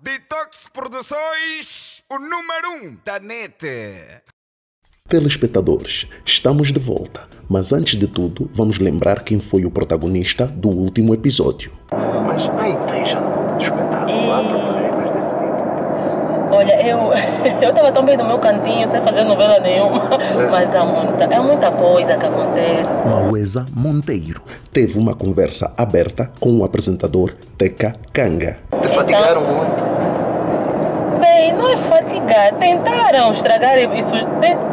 Detox Produções, o número 1 da net. Telespectadores, estamos de volta, mas antes de tudo, vamos lembrar quem foi o protagonista do último episódio. Mas há inveja no mundo do espetáculo, há problemas desse tipo. Olha, eu estava tão bem no meu cantinho, sem fazer novela nenhuma, mas há muita coisa que acontece. Mauesa Monteiro teve uma conversa aberta com o apresentador Teca Kanga. Te fatigaram muito? Bem, não é fatigar, tentaram estragar isso,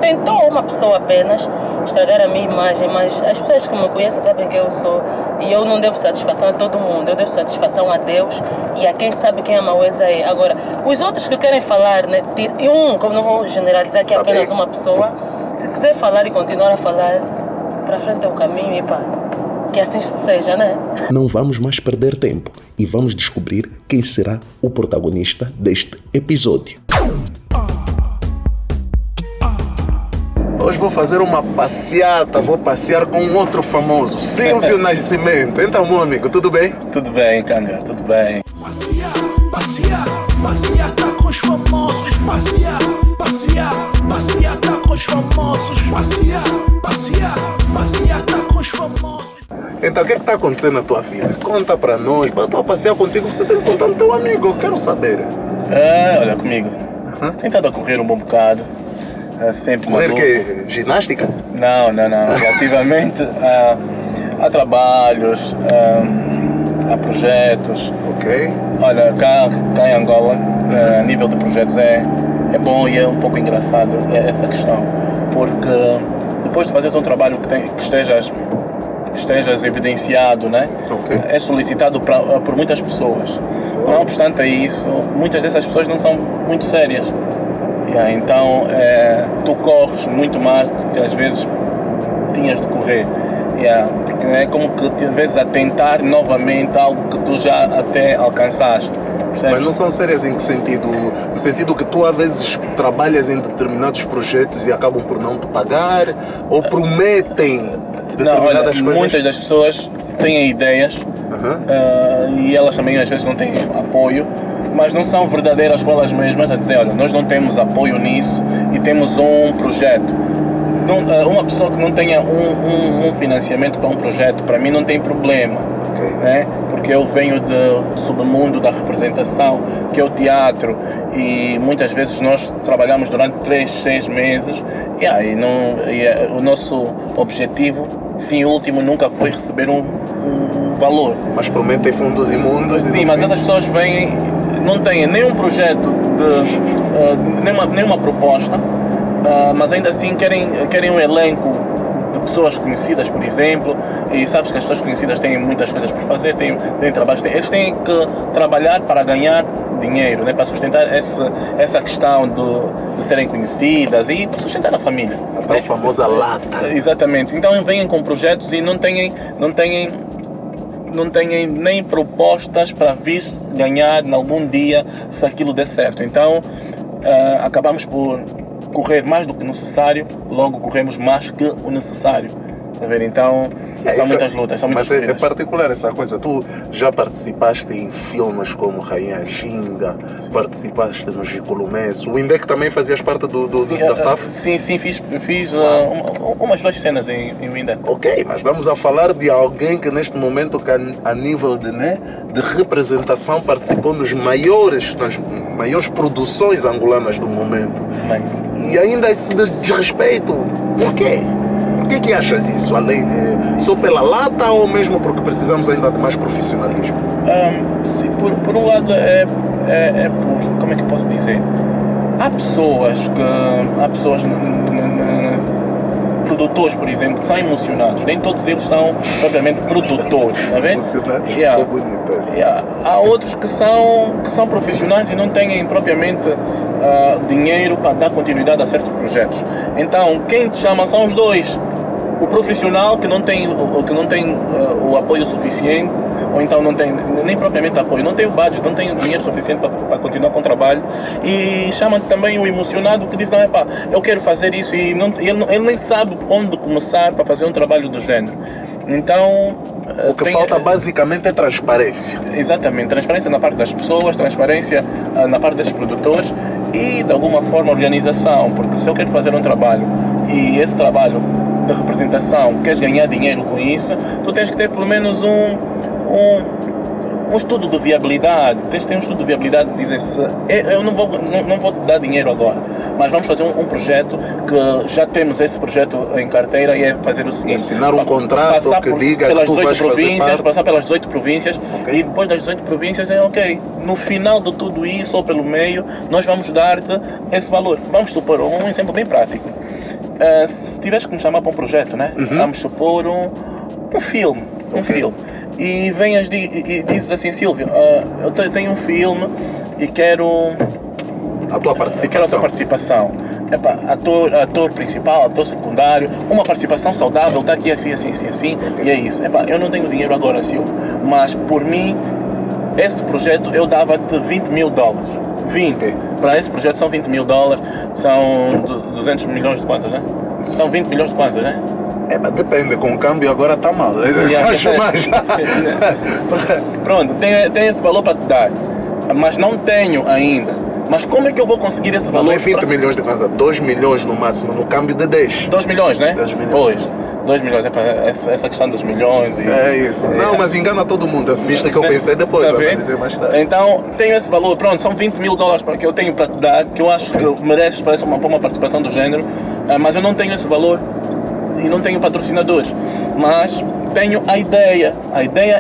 tentou uma pessoa apenas estragar a minha imagem, mas as pessoas que me conhecem sabem quem eu sou e eu não devo satisfação a todo mundo, eu devo satisfação a Deus e a quem sabe quem a Mauesa é. Agora, os outros que querem falar, né, como não vou generalizar que é apenas uma pessoa, se quiser falar e continuar a falar, para frente é o caminho e pá, que assim seja, né? Não vamos mais perder tempo e vamos descobrir quem será o protagonista deste episódio. Hoje vou fazer uma passeata, vou passear com um outro famoso, Silvio Nascimento. Então, meu amigo, tudo bem? Tudo bem, Kanga, tudo bem. Passeata com os famosos. Passeata com os famosos. Passeata com os famosos. Então, o que está acontecendo na tua vida? Conta para nós. Eu estou a passear contigo, você tem que contar no teu amigo, eu quero saber. Olha comigo. Tentando correr um bom bocado. Sempre Correr que? Ginástica? Não. Relativamente a trabalhos, a projetos. Ok. Olha, cá em Angola, a nível de projetos é bom e é um pouco engraçado essa questão. Porque depois de fazer um trabalho que estejas evidenciado, né? Okay. É solicitado por muitas pessoas. Não obstante isso, muitas dessas pessoas não são muito sérias. Então, tu corres muito mais do que às vezes tinhas de correr. Porque é como que te vezes a tentar novamente algo que tu já até alcançaste. Percebes? Mas não são sérias em que sentido? No sentido que tu às vezes trabalhas em determinados projetos e acabam por não te pagar? Ou prometem determinadas coisas? Muitas das pessoas têm ideias e elas também às vezes não têm apoio, mas não são verdadeiras com elas mesmas a dizer, olha, nós não temos apoio nisso e temos um projeto. Uma pessoa que não tenha um financiamento para um projeto, para mim não tem problema, né? Porque eu venho do submundo da representação, que é o teatro, e muitas vezes nós trabalhamos durante 3, 6 meses e o nosso objetivo, fim último, nunca foi receber um valor. Mas prometem fundos imundos? Sim, mas essas pessoas vêm, não têm nenhum projeto, nenhuma proposta, mas ainda assim querem um elenco de pessoas conhecidas, por exemplo, e sabes que as pessoas conhecidas têm muitas coisas por fazer, têm trabalhos, eles têm que trabalhar para ganhar dinheiro, né, para sustentar essa questão de serem conhecidas e para sustentar a família. A tal famosa lata. Exatamente. Então vêm com projetos e não têm nem propostas para vir ganhar em algum dia se aquilo der certo. Então acabamos por correr mais do que necessário, logo corremos mais que o necessário. Tá vendo? Então são muitas lutas, são muitas Mas é corridas. particular essa coisa. Tu já participaste em filmes como Rainha Ginga, participaste no Gicolumesso. O Indec também fazias parte da staff? Sim, fiz umas 2 cenas em Winda. Ok, mas estamos a falar de alguém que neste momento, que a nível de representação, participou nas maiores produções angolanas do momento. E ainda esse desrespeito, por quê? Por que achas isso? Além só pela lata ou mesmo porque precisamos ainda de mais profissionalismo? Por um lado por, como é que eu posso dizer? Há pessoas produtores, por exemplo, que são emocionados. Nem todos eles são propriamente produtores, está vendo? Emocionados, ficou bonito assim. Há outros que são profissionais e não têm propriamente dinheiro para dar continuidade a certos projetos. Então, quem te chama são os dois. O profissional que não tem o apoio suficiente, ou então não tem nem propriamente apoio, não tem o budget, não tem o dinheiro suficiente para continuar com o trabalho, e chama também o emocionado que diz, não, eu quero fazer isso, e ele nem sabe onde começar para fazer um trabalho do género. Então O que falta basicamente é transparência. Exatamente, transparência na parte das pessoas, transparência na parte desses produtores e de alguma forma organização, porque se eu quero fazer um trabalho e esse trabalho de representação, queres ganhar dinheiro com isso, tu tens que ter pelo menos um estudo de viabilidade. Tens que ter um estudo de viabilidade, dizer se eu não vou te dar dinheiro agora, mas vamos fazer um projeto que já temos esse projeto em carteira e é fazer o seguinte: assinar um contrato que diga pelas que tu 18 vais fazer províncias, parte. passar pelas 18 províncias, Ok. e depois das 18 províncias é ok. No final de tudo isso, ou pelo meio, nós vamos dar-te esse valor. Vamos supor um exemplo bem prático. Se tiveres que me chamar para um projeto, né? Vamos supor um filme. Um Ok. filme. E venhas e dizes assim: Silvio, eu tenho um filme e quero A tua a tua participação. participação. Epá, ator principal, ator secundário, uma participação saudável, está aqui assim, e é isso. Epá, eu não tenho dinheiro agora, Silvio, mas por mim, esse projeto eu dava-te $20 mil. 20. Ok. Para esse projeto são $20 mil, são 200 milhões de kwanzas, né? São 20 milhões de kwanzas, né? Mas depende, com o câmbio agora está mal. Acho mais. Pronto, tem esse valor para te dar, mas não tenho ainda. Mas como é que eu vou conseguir esse valor? Não é 20 milhões de casa, 2 milhões no máximo, no câmbio de 10. 2 milhões, né? 2 milhões. Pois, 2 milhões, essa questão dos milhões e... É isso. Não, mas engana todo mundo. Vista que eu pensei depois, Tá eu vou vendo? dizer mais tarde. Então, tenho esse valor, pronto, são $20 mil que eu tenho para te dar, que eu acho que mereces para uma participação do género, mas eu não tenho esse valor e não tenho patrocinadores, mas tenho a ideia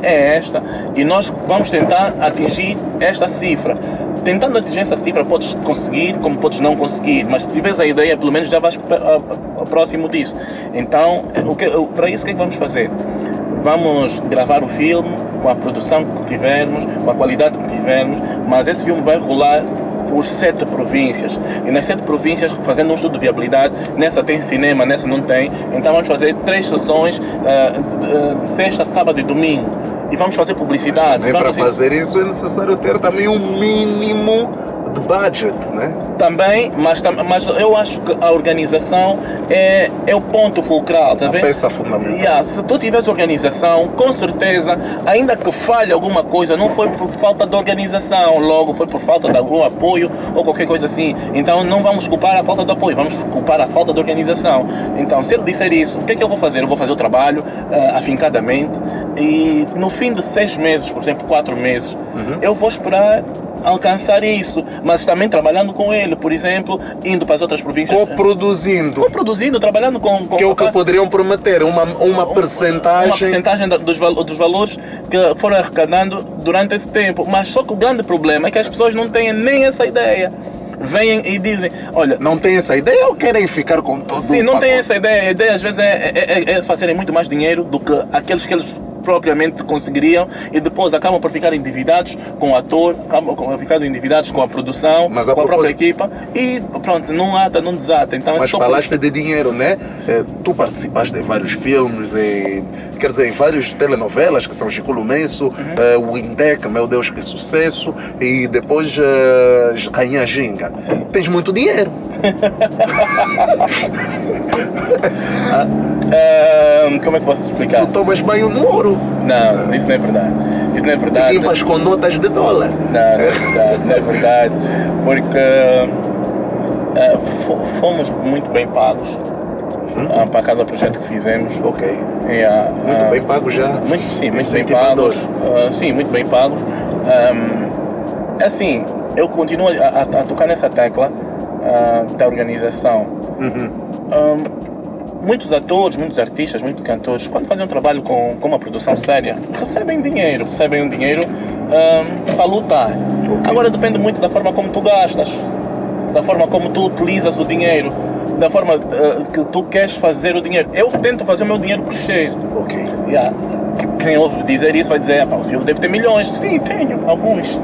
é esta e nós vamos tentar atingir esta cifra. Tentando atingir essa cifra podes conseguir, como podes não conseguir, mas se tiveres a ideia, pelo menos já vais próximo disso. Então, para isso o que é que vamos fazer? Vamos gravar o filme com a produção que tivermos, com a qualidade que tivermos, mas esse filme vai rolar por 7 províncias. E nas 7 províncias, fazendo um estudo de viabilidade, nessa tem cinema, nessa não tem. Então vamos fazer 3 sessões, sexta, sábado e domingo. E vamos fazer publicidade. Também para fazer isso é necessário ter também um mínimo de budget, né? Também, mas eu acho que a organização é o ponto fulcral, tá A vendo? peça fundamental. Yeah, se tu tiveres organização, com certeza, ainda que falhe alguma coisa, não foi por falta de organização, logo foi por falta de algum apoio ou qualquer coisa assim. Então não vamos culpar a falta de apoio, vamos culpar a falta de organização. Então, se ele disser isso, o que é que eu vou fazer? Eu vou fazer o trabalho afincadamente e no fim de 6 meses, por exemplo, 4 meses, eu vou esperar alcançar isso, mas também trabalhando com ele, por exemplo, indo para as outras províncias. Coproduzindo, trabalhando com que é o que poderiam prometer, uma percentagem dos valores que foram arrecadando durante esse tempo. Mas só que o grande problema é que as pessoas não têm nem essa ideia. Vêm e dizem, olha... Não têm essa ideia ou querem ficar com todo Sim, o não têm pacote? essa ideia. A ideia às vezes é fazerem muito mais dinheiro do que aqueles que eles propriamente conseguiriam e depois acabam por ficar endividados com o ator, acabam por ficar endividados com a produção, Mas com a a própria propósito- equipa e pronto, não ata, não desata. Então, é Mas só falaste de dinheiro, né? Tu participaste em vários filmes, quer dizer, em várias telenovelas que são Chico Lumenso, o Indec, meu Deus, que sucesso, e depois Rainha Ginga. Sim. Tens muito dinheiro. como é que posso explicar? Tu tomas banho no ouro. Não, isso não é verdade. Isso não é verdade. Limpas com notas de dólar. Não é verdade, não é verdade. Porque fomos muito bem pagos para cada projeto que fizemos. Ok. Muito Muito bem pago já. Muito bem Incentivador. pagos. Sim, muito bem pagos. Assim, eu continuo a tocar nessa tecla da organização. Muitos atores, muitos artistas, muitos cantores, quando fazem um trabalho com uma produção séria, recebem um dinheiro salutar. Agora depende muito da forma como tu gastas, da forma como tu utilizas o dinheiro, da forma que tu queres fazer o dinheiro. Eu tento fazer o meu dinheiro crescer. Ok. Quem ouve dizer isso vai dizer, o Silvio deve ter milhões. Sim, tenho, alguns.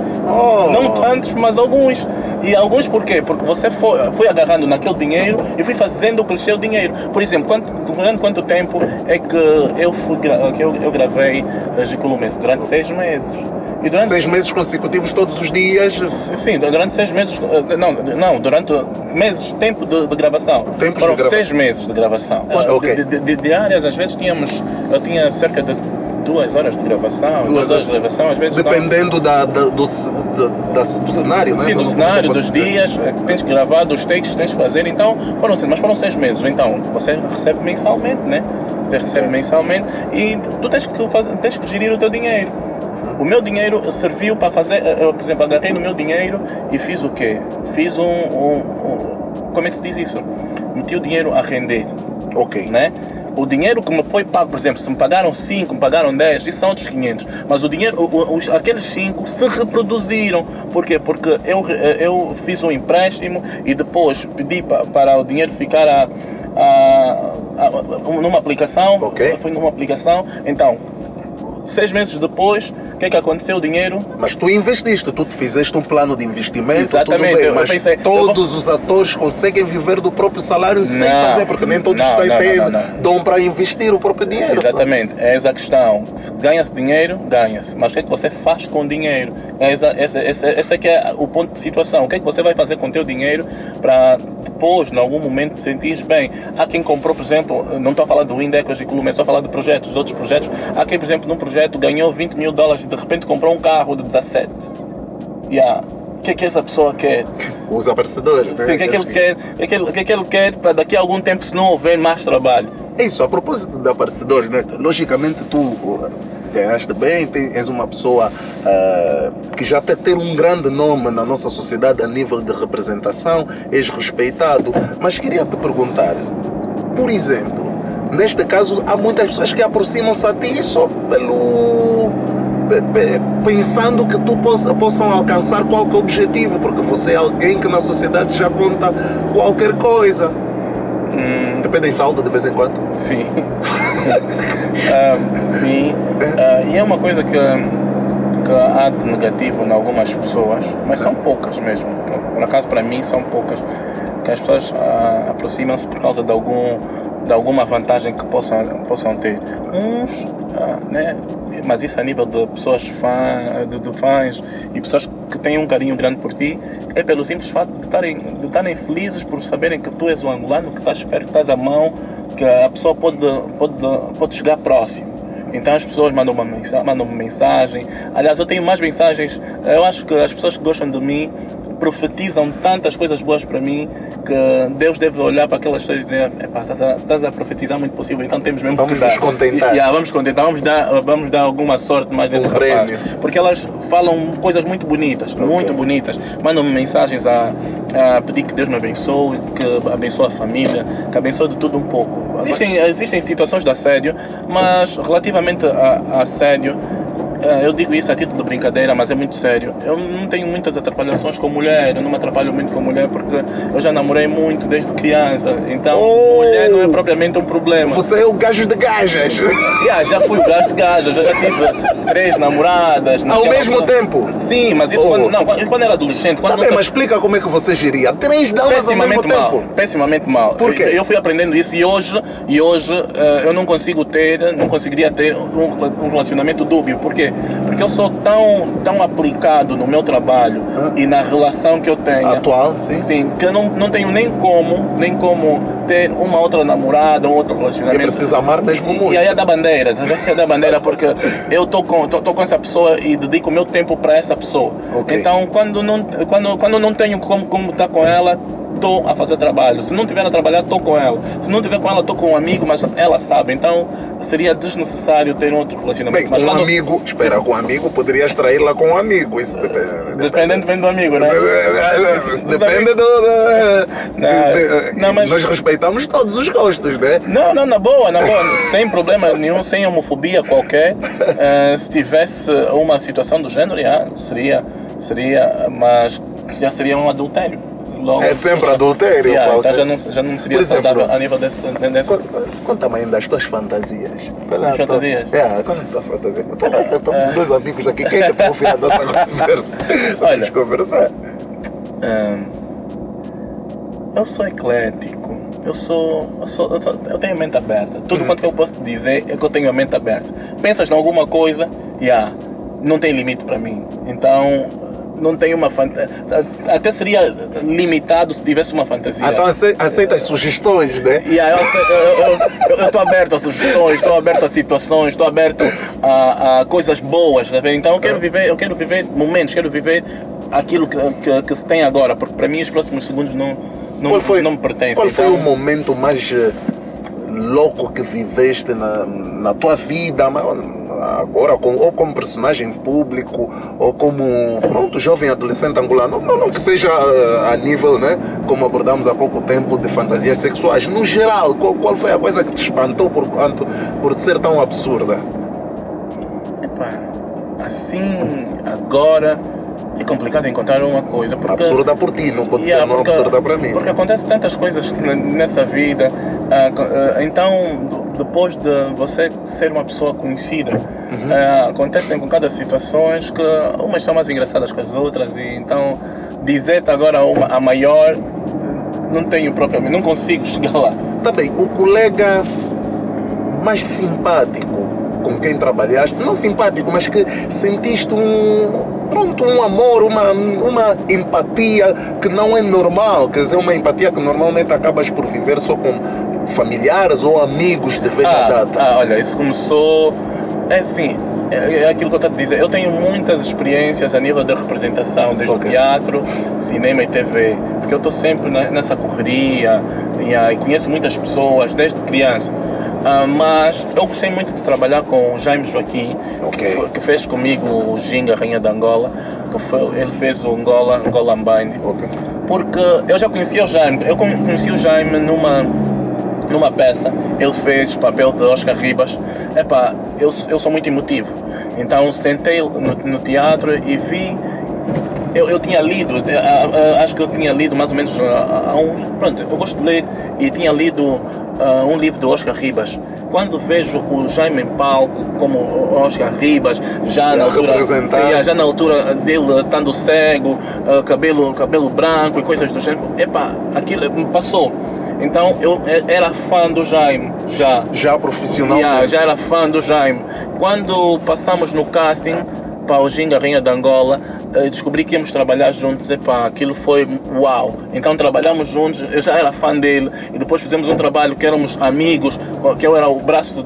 Não tantos, mas alguns. E alguns por quê? Porque você foi agarrando naquele dinheiro e fui fazendo crescer o dinheiro. Por exemplo, durante quanto tempo é que eu gravei Chico Lumenso? Durante 6 meses. E durante 6 meses consecutivos, todos os dias. Sim, durante 6 meses, não, durante meses, tempo de gravação. Tempo de Foram gravação. 6 meses de gravação. Ok. De diárias, às vezes eu tinha cerca de 2 horas de gravação, 2 horas de gravação, às vezes... Dependendo do cenário, né? Sim, do cenário, dos dias que tens que gravar, dos takes que tens que fazer. Então, foram 6 meses. Então, você recebe mensalmente, né? Você recebe mensalmente e tu tens que gerir o teu dinheiro. O meu dinheiro serviu para fazer... por exemplo, agarrei no meu dinheiro e fiz o quê? Fiz como é que se diz isso? Meti o dinheiro a render. Ok. Né? O dinheiro que me foi pago, por exemplo, se me pagaram 5, me pagaram 10, isso são outros 500. Mas o dinheiro, aqueles 5 se reproduziram. Por quê? Porque eu fiz um empréstimo e depois pedi para o dinheiro ficar numa aplicação. Ok. Foi numa aplicação. Então, 6 meses depois, o que é que aconteceu? O dinheiro... Mas tu investiste, tu fizeste um plano de investimento. Exatamente, tudo bem, eu mas pensei, todos os atores conseguem viver do próprio salário sem fazer, porque nem todos dão para investir o próprio dinheiro. Exatamente, é essa a questão. Se ganha-se dinheiro, ganha-se. Mas o que é que você faz com o dinheiro? Esse é que é o ponto de situação. O que é que você vai fazer com o teu dinheiro para depois, em algum momento, te sentir bem? Há quem comprou, por exemplo, não estou a falar do Indecas e Columbia, estou a falar de projetos, de outros projetos. Há quem, por exemplo, num projeto ganhou $20 mil e de repente comprou um carro de 17. O que é que essa pessoa quer? Os aparecedores, né? Sim, o que é que ele quer? O que é que ele quer para daqui a algum tempo, se não houver mais trabalho? É isso, a propósito de aparecedores, né? Logicamente tu ganhaste bem, és uma pessoa que já tem um grande nome na nossa sociedade a nível de representação, és respeitado, mas queria te perguntar, por exemplo, neste caso há muitas pessoas que aproximam-se a ti só pensando que tu possam alcançar qualquer objetivo, porque você é alguém que na sociedade já conta qualquer coisa. Te pedem saldo de vez em quando? Sim. Sim. E é uma coisa que há de negativo em algumas pessoas, mas são poucas mesmo. Por acaso, para mim, são poucas. Que as pessoas aproximam-se por causa de alguma vantagem que possam ter. Uns, né? Mas isso a nível de pessoas de fãs e pessoas que têm um carinho grande por ti, é pelo simples fato de estarem felizes por saberem que tu és um angolano, que estás perto, que estás à mão, que a pessoa pode chegar próximo. Então as pessoas mandam mensagem. Aliás, eu tenho mais mensagens. Eu acho que as pessoas que gostam de mim profetizam tantas coisas boas para mim que Deus deve olhar para aquelas pessoas e dizer: estás a profetizar muito possível, então temos mesmo que dar. Vamos nos contentar. Vamos contentar, vamos dar alguma sorte mais desse rapaz. Porque elas falam coisas muito bonitas, muito bonitas. Mandam-me mensagens a pedir que Deus me abençoe, que abençoe a família, que abençoe de tudo um pouco. Existem situações de assédio, mas relativamente a assédio, eu digo isso a título de brincadeira, mas é muito sério. Eu não tenho muitas atrapalhações com mulher, eu não me atrapalho muito com mulher porque eu já namorei muito desde criança, então mulher não é propriamente um problema. Você é o gajo de gajas. Já fui o gajo de gajas, já tive 3 namoradas. Ao mesmo tempo? Sim, mas isso quando era adolescente. Mas explica como é que você geria 3 damas ao mesmo tempo. Pessimamente mal. Por quê? Eu fui aprendendo isso e hoje eu não conseguiria ter um relacionamento dúbio. Por quê? Porque eu sou tão aplicado no meu trabalho e na relação que eu tenho atual, sim, que eu não tenho nem como ter uma outra namorada, um outro relacionamento. E precisa amar mesmo muito. E aí é da bandeira, porque eu tô com essa pessoa e dedico o meu tempo para essa pessoa. Okay. Então quando não tenho como estar com ela, estou a fazer trabalho. Se não estiver a trabalhar, estou com ela. Se não estiver com ela, estou com um amigo, mas ela sabe. Então seria desnecessário ter um outro relacionamento. Bem, com um amigo, poderias traí-la com um amigo. Isso depende do amigo, né? Depende mas nós respeitamos todos os gostos, né? Não, na boa, sem problema nenhum, sem homofobia qualquer. Se tivesse uma situação do gênero, seria, mas já seria um adultério. É sempre adultério. Então já não seria saudável a nível desse. Conta-me ainda as tuas fantasias. As fantasias? Qual é a tua fantasia? Estamos 2 amigos aqui, quem é que está ouvindo a nossa conversa? Vamos conversar. Eu sou eclético. Eu tenho a mente aberta. Tudo quanto eu posso te dizer é que eu tenho a mente aberta. Pensas em alguma coisa, não tem limite para mim. Então não tenho uma fantasia. Até seria limitado se tivesse uma fantasia. Então aceita as sugestões, né? Eu estou aberto a sugestões, estou aberto a situações, estou aberto a coisas boas, tá vendo? Então eu quero viver momentos, quero viver aquilo que se tem agora, porque para mim os próximos segundos não me pertencem. Qual foi o momento mais louco que viveste na tua vida, agora ou como personagem público ou como jovem adolescente angolano, não que seja a nível, né, como abordamos há pouco tempo, de fantasias sexuais, no geral, qual foi a coisa que te espantou por ser tão absurda? Assim, agora é complicado encontrar uma coisa. Porque, absurda por ti, não pode ser não absurda para mim. Porque acontece tantas coisas nessa vida. Então, depois de você ser uma pessoa conhecida, acontecem com cada situações que umas são mais engraçadas que as outras. E então, dizer-te agora a maior, não tenho propriamente, não consigo chegar lá. Tá bem, o colega mais simpático com quem trabalhaste, não simpático, mas que sentiste um amor, uma empatia que não é normal, quer dizer, uma empatia que normalmente acabas por viver só com familiares ou amigos de velha data. Olha, isso começou, é aquilo que eu estou a dizer, eu tenho muitas experiências a nível da representação, desde o teatro, cinema e TV, porque eu estou sempre nessa correria e conheço muitas pessoas desde criança. Mas eu gostei muito de trabalhar com o Jaime Joaquim, que fez comigo o Ginga, Rainha de Angola, ele fez o Angola Mbine. Porque eu já conhecia o Jaime, eu conheci o Jaime numa peça, ele fez o papel de Oscar Ribas. Eu sou muito emotivo, então sentei no teatro e vi. Eu tinha lido, acho que eu tinha lido mais ou menos pronto, eu gosto de ler, e tinha lido um livro do Oscar Ribas. Quando vejo o Jaime em palco como Oscar Ribas, já na altura dele estando cego, cabelo branco e coisas do gênero, aquilo me passou. Então eu era fã do Jaime, já profissional. Já era fã do Jaime. Quando passamos no casting para o Ginga, Rainha de Angola, descobri que íamos trabalhar juntos. Aquilo foi uau. Então trabalhamos juntos, eu já era fã dele, e depois fizemos um trabalho que éramos amigos, que eu era o braço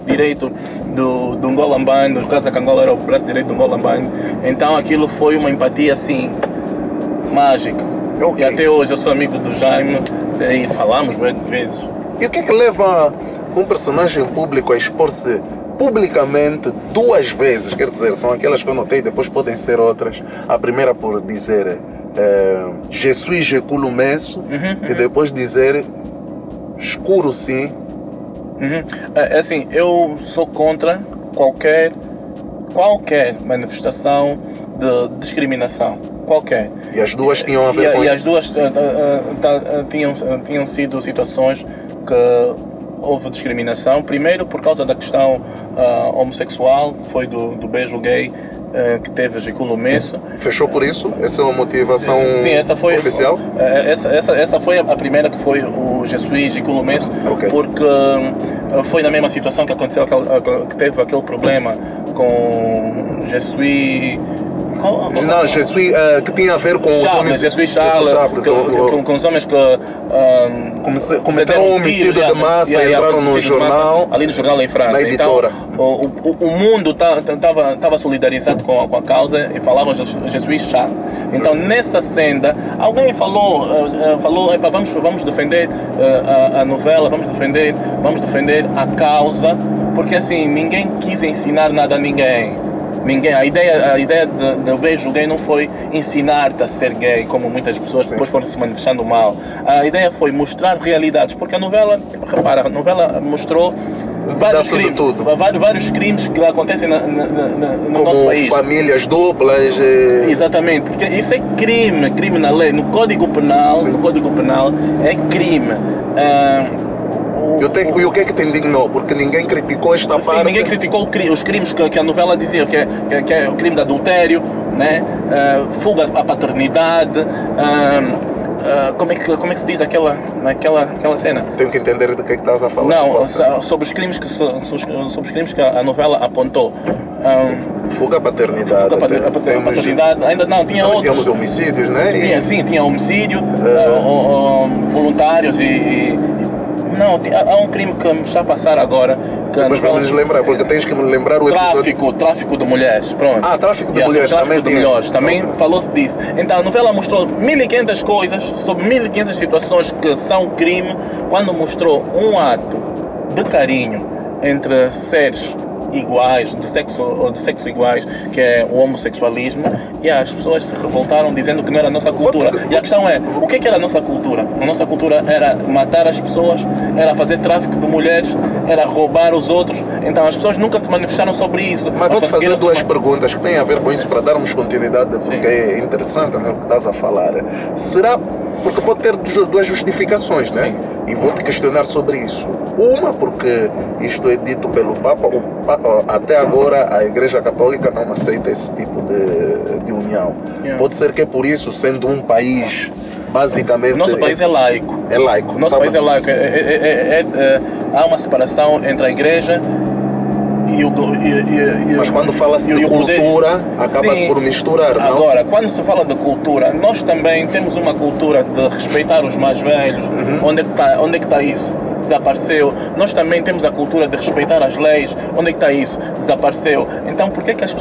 direito do Angola Mbine, no caso da Angola era o braço direito do Angola Mbine. Então aquilo foi uma empatia assim mágica. E até hoje eu sou amigo do Jaime e falamos muitas vezes. E o que é que leva um personagem público a expor-se publicamente 2 vezes? Quer dizer, são aquelas que eu notei, depois podem ser outras. A primeira por dizer Je suis Jekulo Messo, e depois dizer escuro sim. Assim, eu sou contra qualquer manifestação de discriminação. Qualquer. E as duas tinham a ver com isso? E as duas tinham sido situações que houve discriminação. Primeiro por causa da questão homossexual, foi do beijo gay que teve Jekulo Messo. Fechou por isso? Essa é uma motivação essa foi, oficial? Essa foi a primeira, que foi o Je suis Jekulo Messo, porque foi na mesma situação que aconteceu, que teve aquele problema com Je suis... Não, Je suis, que tinha a ver com os homens... Je suis Charles, com os homens que... cometeram um homicídio de massa e entraram no jornal... Ali no jornal em França. Na editora. Então, o mundo estava solidarizado com a causa e falavam Je suis Charles. Então, nessa senda, alguém falou vamos defender a novela, vamos defender a causa, porque assim, ninguém quis ensinar nada a ninguém. A ideia do beijo gay não foi ensinar-te a ser gay, como muitas pessoas depois foram se manifestando mal. A ideia foi mostrar realidades, porque a novela mostrou vários crimes que acontecem no nosso país. Como famílias duplas. Exatamente, porque isso é crime na lei, no Código Penal, é crime. E o que é que te indignou? Porque ninguém criticou esta parte. Ninguém criticou os crimes que a novela dizia, que é o crime de adultério, né? Fuga à paternidade, como é que se diz aquela cena? Tenho que entender do que estás a falar. Não, sobre os crimes que a novela apontou. Fuga à paternidade. Fuga à paternidade, ainda não, tinha outros. Tínhamos homicídios, né? Tinha homicídio, voluntários não, há um crime que me está a passar agora. Mas vamos lembrar, porque tens que me lembrar o episódio. Tráfico de mulheres, pronto. Tráfico de mulheres, também falou-se disso. Então a novela mostrou 1500 coisas, sobre 1500 situações que são crime, quando mostrou um ato de carinho entre seres iguais, de sexo iguais, que é o homossexualismo, e as pessoas se revoltaram dizendo que não era a nossa cultura. E a questão é, o que era a nossa cultura? A nossa cultura era matar as pessoas, era fazer tráfico de mulheres, era roubar os outros. Então as pessoas nunca se manifestaram sobre isso. Mas vou-te fazer duas perguntas que têm a ver com isso, para darmos continuidade, porque é interessante, né, o que estás a falar. Será, porque pode ter duas justificações, né? Sim. E vou-te questionar sobre isso. Uma, porque isto é dito pelo Papa, até agora a Igreja Católica não aceita esse tipo de união. Pode ser que é por isso, sendo um país basicamente... Nosso país é laico. É laico. Nosso país é laico. Há uma separação entre a Igreja e o... Mas quando fala-se de cultura, acaba-se por misturar, não? Agora, quando se fala de cultura, nós também temos uma cultura de respeitar os mais velhos. Onde é que está isso? Desapareceu. Nós também temos a cultura de respeitar as leis. Onde é que está isso? Desapareceu. Então, por que as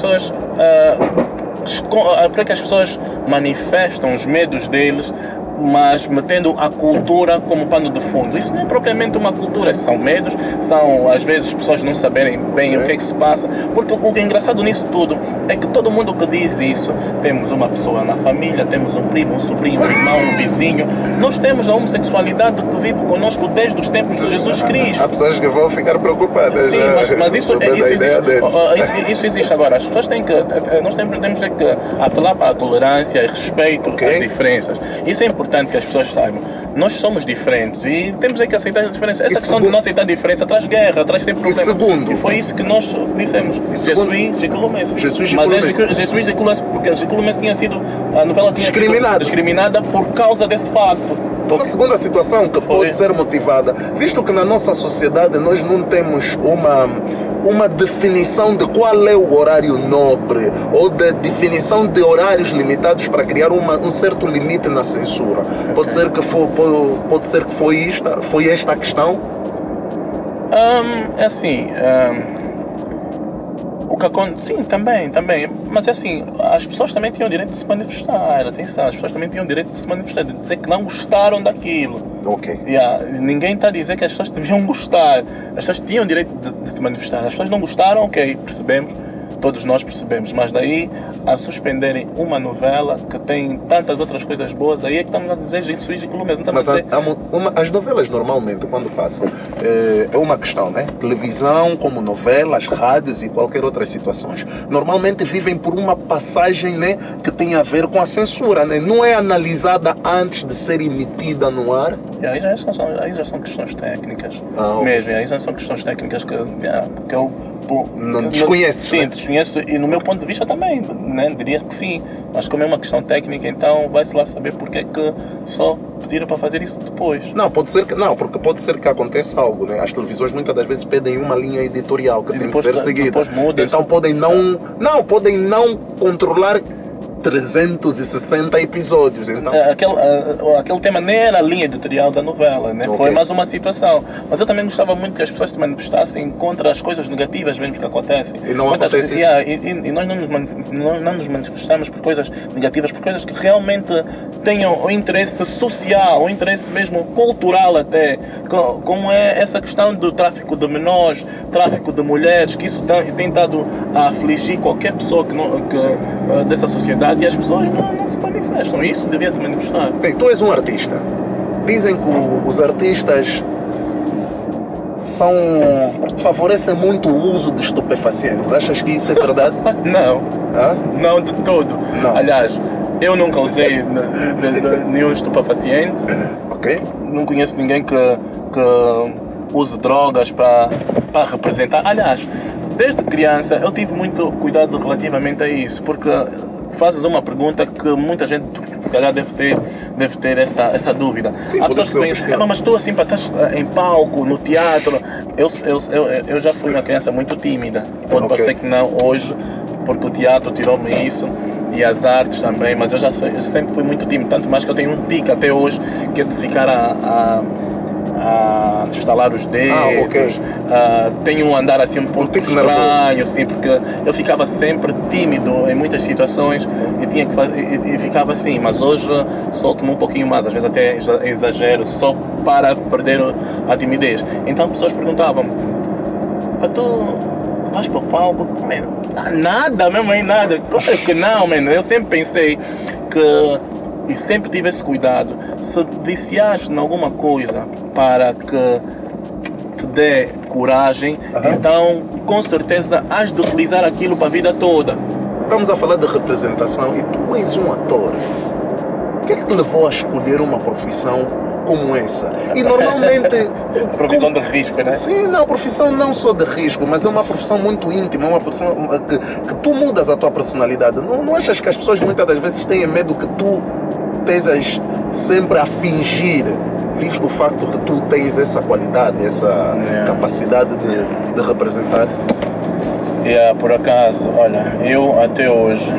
pessoas manifestam os medos deles, mas metendo a cultura como pano de fundo? Isso não é propriamente uma cultura, são medos, são às vezes pessoas não saberem bem o que é que se passa, porque o que é engraçado nisso tudo é que todo mundo que diz isso, temos uma pessoa na família, temos um primo, um sobrinho, um irmão, um vizinho, nós temos a homossexualidade que vive conosco desde os tempos de Jesus Cristo. Há pessoas que vão ficar preocupadas. Sim, mas isso existe agora. As pessoas nós temos que apelar para a tolerância e respeito às diferenças. Isso é importante que as pessoas saibam. Nós somos diferentes e temos que aceitar a diferença. Essa questão de não aceitar a diferença traz guerra, traz sempre problema. E foi isso que nós dissemos. Jesus Gicoulomès. Mas é Jesus Gicoulomès, porque Gicoulomès a novela tinha sido discriminada por causa desse facto. Uma segunda situação que pode ser motivada, visto que na nossa sociedade nós não temos uma definição de qual é o horário nobre ou de definição de horários limitados para criar um certo limite na censura. Pode ser que foi esta a questão? Sim, também. Mas assim, as pessoas também tinham o direito de se manifestar. Atenção, as pessoas também tinham o direito de se manifestar, de dizer que não gostaram daquilo. Ninguém está a dizer que as pessoas deviam gostar. As pessoas tinham o direito de se manifestar. As pessoas não gostaram, ok, percebemos. Todos nós percebemos, mas daí a suspenderem uma novela que tem tantas outras coisas boas, aí é que estamos a dizer Jesus Gicoulomès. Mas as novelas normalmente, quando passam, é uma questão, né? Televisão, como novelas, rádios e qualquer outras situações, normalmente vivem por uma passagem, né, que tem a ver com a censura, né? Não é analisada antes de ser emitida no ar. Aí já são questões técnicas. Mesmo, aí já são questões técnicas que eu não desconheces. Sim, desconheço, e no meu ponto de vista também, né? Diria que sim, mas como é uma questão técnica, então vai-se lá saber porque é que só pediram para fazer isso depois. Porque pode ser que aconteça algo, né? As televisões muitas das vezes pedem uma linha editorial que tem que ser seguida. Então podem não controlar 360 episódios, então... Aquele tema nem era a linha editorial da novela, né? Foi mais uma situação. Mas eu também gostava muito que as pessoas se manifestassem contra as coisas negativas mesmo que acontecem. E não acontece isso. E nós não nos manifestamos por coisas negativas, por coisas que realmente tenham o interesse social, o interesse mesmo cultural até, como é essa questão do tráfico de menores, tráfico de mulheres, que isso tem estado a afligir qualquer pessoa dessa sociedade. E as pessoas não se manifestam. Isso devia se manifestar. Bem, tu és um artista. Dizem que os artistas favorecem muito o uso de estupefacientes. Achas que isso é verdade? Não. Não de todo. Não. Aliás, eu nunca usei nenhum estupefaciente. Não conheço ninguém que use drogas para representar. Aliás, desde criança eu tive muito cuidado relativamente a isso, porque fazes uma pergunta que muita gente se calhar deve ter essa dúvida. Sim, há pessoas que pensam, mas tu assim, para estás em palco, no teatro. Eu já fui uma criança muito tímida. Pode parecer que não, hoje porque o teatro tirou-me isso e as artes também, mas eu sempre fui muito tímido, tanto mais que eu tenho um tique até hoje, que é de ficar a estalar os dedos. Ok. Tenho um andar assim um pouco tique estranho, nervoso. assim, porque eu ficava sempre tímido em muitas situações e tinha que e ficava assim, mas hoje solto-me um pouquinho mais, às vezes até exagero, só para perder a timidez. Então pessoas perguntavam-me: tu vais para o palco? Nada, mesmo aí nada. Claro que não, mano. Eu sempre pensei que, e sempre tive esse cuidado, se viciares em alguma coisa para que te dê coragem, então com certeza has de utilizar aquilo para a vida toda. Estamos a falar de representação e tu és um ator. O que é que te levou a escolher uma profissão como essa? E normalmente... Profissão de risco, né? Sim, não, profissão não só de risco, mas é uma profissão muito íntima, uma profissão que tu mudas a tua personalidade. Não achas que as pessoas muitas das vezes têm medo que tu estejas sempre a fingir, visto o facto que tu tens essa qualidade, essa capacidade de representar? Por acaso, olha, eu até hoje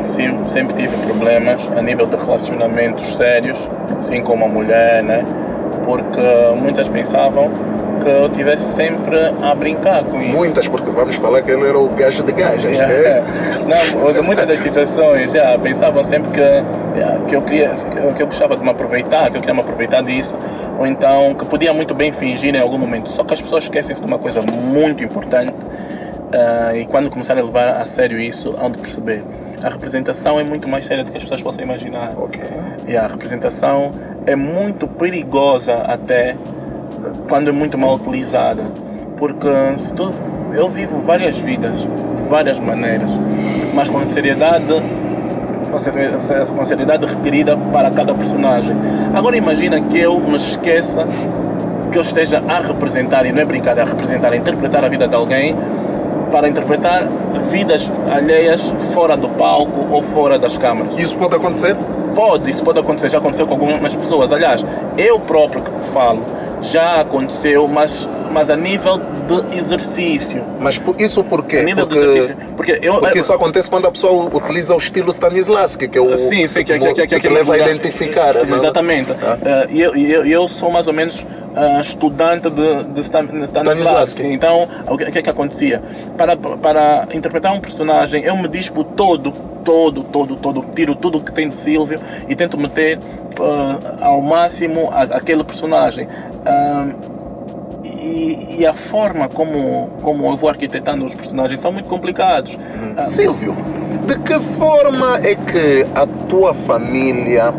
sempre tive problemas a nível de relacionamentos sérios, assim como a mulher, né? Porque muitas pensavam que eu estivesse sempre a brincar com isso. Muitas, porque vamos falar que ele era o gajo de gajas. Não, muitas das situações pensavam sempre que eu gostava de me aproveitar, que eu queria me aproveitar disso, ou então que podia muito bem fingir em algum momento. Só que as pessoas esquecem-se de uma coisa muito importante, e quando começarem a levar a sério isso, hão de perceber: a representação é muito mais séria do que as pessoas possam imaginar. E a representação é muito perigosa até quando é muito mal utilizada, porque eu vivo várias vidas de várias maneiras, mas com a seriedade requerida para cada personagem. Agora imagina que eu me esqueça que eu esteja a representar, e não é brincar, é a representar, a interpretar a vida de alguém, para interpretar vidas alheias fora do palco ou fora das câmaras. Isso pode acontecer? Isso pode acontecer, já aconteceu com algumas pessoas. Aliás, eu próprio que falo, já aconteceu, mas a nível de exercício. Mas isso por quê? A nível de exercício. Porque isso acontece quando a pessoa utiliza o estilo Stanislavski, que é o sim, que leva a identificar. Exatamente. Eu sou mais ou menos estudante de Stanislavski. Então, o que é que acontecia? Para interpretar um personagem, eu me dispo todo, tiro tudo o que tem de Silvio e tento meter ao máximo aquele personagem. E a forma como eu vou arquitetando os personagens são muito complicados. Silvio, de que forma é que a tua família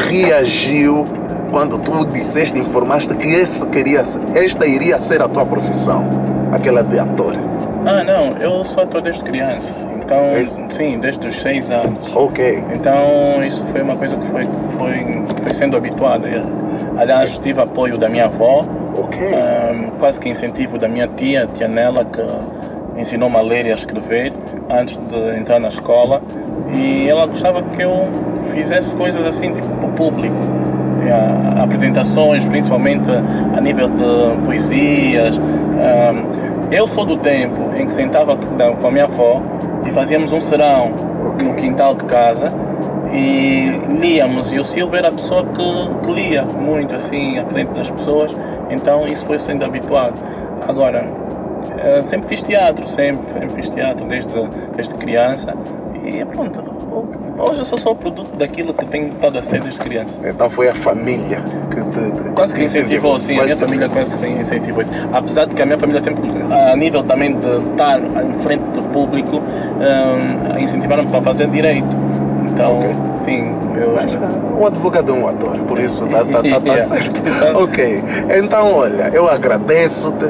reagiu quando tu disseste, informaste que esta iria ser a tua profissão, aquela de ator? Não, eu sou ator desde criança. Então, sim, desde os 6 anos. Ok. Então, isso foi uma coisa que foi sendo habituada. Aliás, tive apoio da minha avó, quase que incentivo da minha tia Nela, que ensinou-me a ler e a escrever antes de entrar na escola. E ela gostava que eu fizesse coisas assim, tipo para o público. Apresentações, principalmente a nível de poesias. Eu sou do tempo em que sentava com a minha avó e fazíamos um serão no quintal de casa e líamos, e o Silvio era a pessoa que lia muito assim à frente das pessoas, então isso foi sendo habituado. Agora, sempre fiz teatro, desde criança, e pronto, hoje eu sou só o produto daquilo que tenho estado a ser desde criança. Então foi a família que quase que incentivou, sim, a minha família quase que incentivou isso. Apesar de que a minha família sempre, a nível também de estar em frente do público, incentivaram-me para fazer direito. Então, sim, um advogado é um ator, por isso tá certo. Ok, então olha, eu agradeço-te.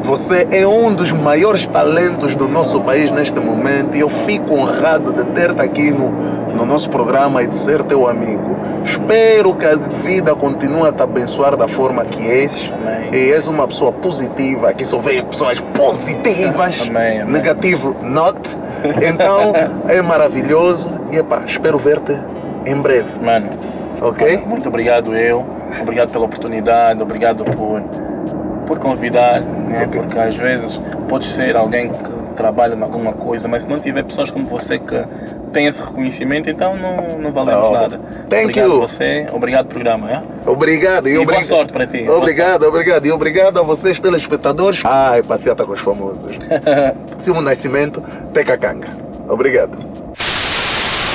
Você é um dos maiores talentos do nosso país neste momento e eu fico honrado de ter-te aqui no nosso programa e de ser teu amigo. Espero que a vida continue a te abençoar da forma que és. Amém. E és uma pessoa positiva, aqui só vem pessoas positivas. Amém. Negativo, not. Então é maravilhoso e espero ver-te em breve. Mano, ok? Muito obrigado obrigado pela oportunidade, obrigado por convidar, né? Ok. Porque às vezes podes ser alguém que trabalho em alguma coisa, mas se não tiver pessoas como você que têm esse reconhecimento, então não valemos nada. Thank Obrigado you. a você, obrigado pelo programa. É? Obrigado. E boa sorte para ti. Obrigado. E obrigado a vocês, telespectadores. Ai, passeata com os famosos. Simão Nascimento, Tecacanga. Obrigado.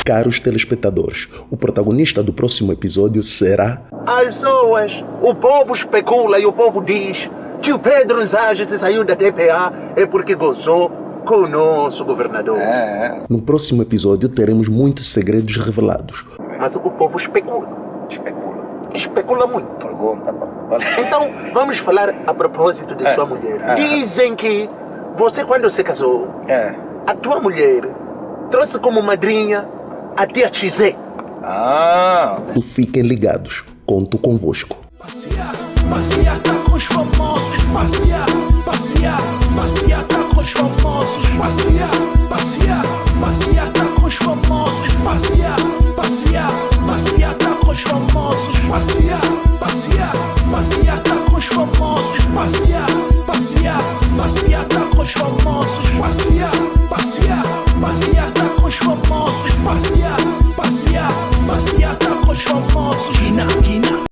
Caros telespectadores, o protagonista do próximo episódio será As pessoas, o povo especula e o povo diz que o Pedro Nzage se saiu da TPA é porque gozou com o nosso governador. No próximo episódio teremos muitos segredos revelados. Mas o povo especula. Especula muito. Então, vamos falar a propósito de sua mulher. Dizem que você, quando se casou, a tua mulher trouxe como madrinha a tia Xizé. Fiquem ligados, conto convosco. Passeata com os famosos, passeata com os famosos, passeata com os famosos, passeata com os famosos, passeata com os famosos, passeata com os famosos, passeata com os famosos, passeata com os famosos,